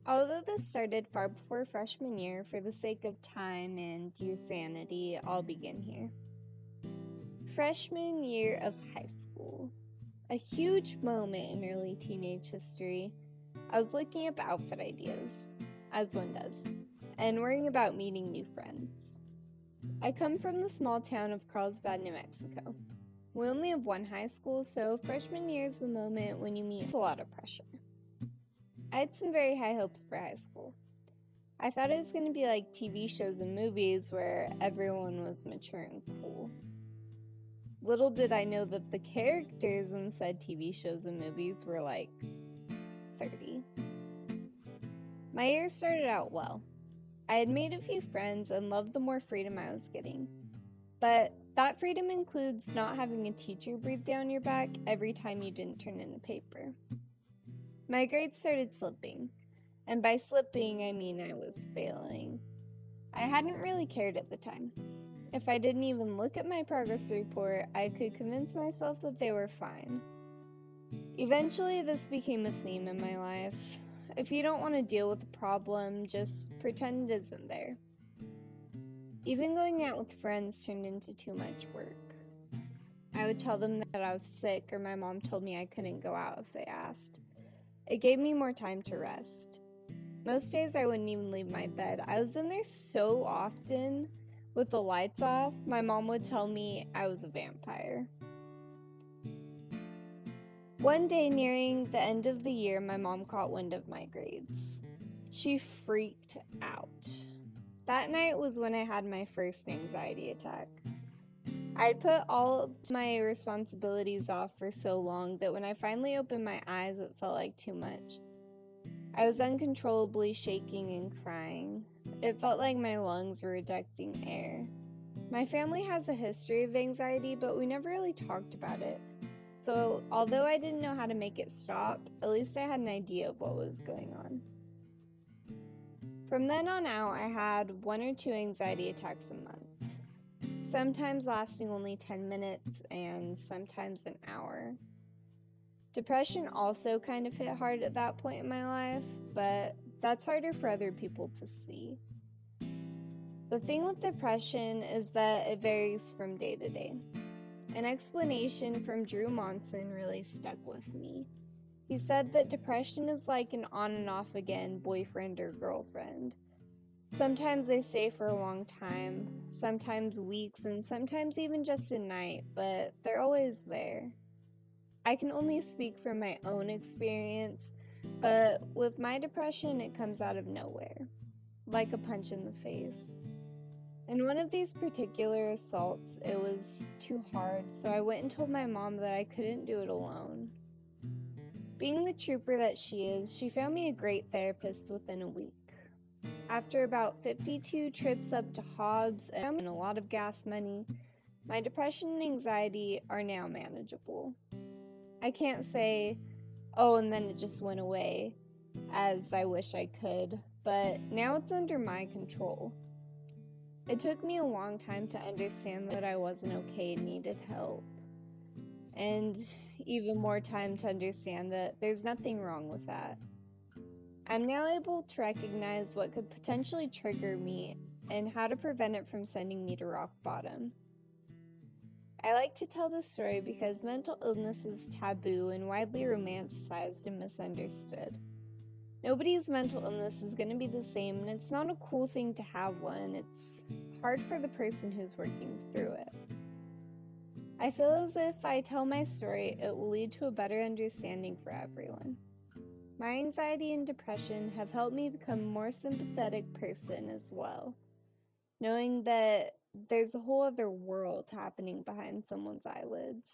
Although this started far before freshman year, for the sake of time and your sanity, I'll begin here. Freshman year of high school. A huge moment in early teenage history. I was looking up outfit ideas, as one does, and worrying about meeting new friends. I come from the small town of Carlsbad, New Mexico. We only have one high school, so freshman year is the moment when you meet a lot of pressure. I had some very high hopes for high school. I thought it was going to be like TV shows and movies where everyone was mature and cool. Little did I know that the characters in said TV shows and movies were like 30. My year started out well. I had made a few friends and loved the more freedom I was getting. But that freedom includes not having a teacher breathe down your back every time you didn't turn in a paper. My grades started slipping, and by slipping I mean I was failing. I hadn't really cared at the time. If I didn't even look at my progress report, I could convince myself that they were fine. Eventually, this became a theme in my life. If you don't want to deal with a problem, just pretend it isn't there. Even going out with friends turned into too much work. I would tell them that I was sick, or my mom told me I couldn't go out if they asked. It gave me more time to rest. Most days I wouldn't even leave my bed. I was in there so often with the lights off, my mom would tell me I was a vampire. One day nearing the end of the year, my mom caught wind of my grades. She freaked out. That night was when I had my first anxiety attack. I'd put all of my responsibilities off for so long that when I finally opened my eyes, it felt like too much. I was uncontrollably shaking and crying. It felt like my lungs were rejecting air. My family has a history of anxiety, but we never really talked about it. So, although I didn't know how to make it stop, at least I had an idea of what was going on. From then on out, I had 1 or 2 anxiety attacks a month. Sometimes lasting only 10 minutes and sometimes an hour. Depression also kind of hit hard at that point in my life, but that's harder for other people to see. The thing with depression is that it varies from day to day. An explanation from Drew Monson really stuck with me. He said that depression is like an on and off again boyfriend or girlfriend. Sometimes they stay for a long time, sometimes weeks, and sometimes even just a night, but they're always there. I can only speak from my own experience, but with my depression, it comes out of nowhere, like a punch in the face. In one of these particular assaults, it was too hard, so I went and told my mom that I couldn't do it alone. Being the trooper that she is, she found me a great therapist within a week. After about 52 trips up to Hobbs and a lot of gas money, my depression and anxiety are now manageable. I can't say, oh, and then it just went away, as I wish I could, but now it's under my control. It took me a long time to understand that I wasn't okay and needed help, and even more time to understand that there's nothing wrong with that. I'm now able to recognize what could potentially trigger me and how to prevent it from sending me to rock bottom. I like to tell this story because mental illness is taboo and widely romanticized and misunderstood. Nobody's mental illness is going to be the same, and it's not a cool thing to have one. It's hard for the person who's working through it. I feel as if I tell my story, it will lead to a better understanding for everyone. My anxiety and depression have helped me become a more sympathetic person as well, knowing that there's a whole other world happening behind someone's eyelids.